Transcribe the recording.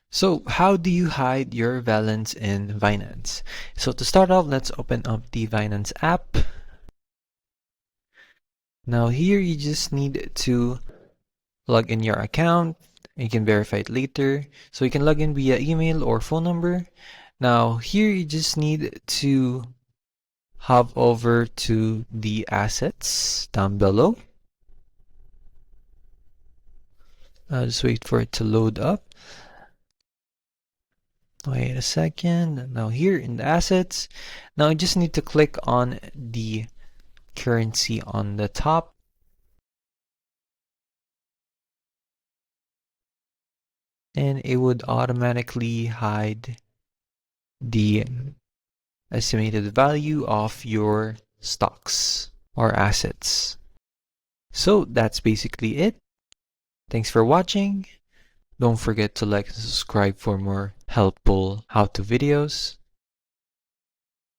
So how do you hide your balance in Binance? So to start off, let's open up the Binance app. Now here you just need to log in your account. You can verify it later. So you can log in via email or phone number. Now here you just need to hop over to the assets down below. Just wait for it to load up. Wait a second. Now here in the assets, now you just need to click on the currency on the top. And it would automatically hide the estimated value of your stocks or assets. So that's basically it. Thanks for watching. Don't forget to like and subscribe for more helpful how-to videos.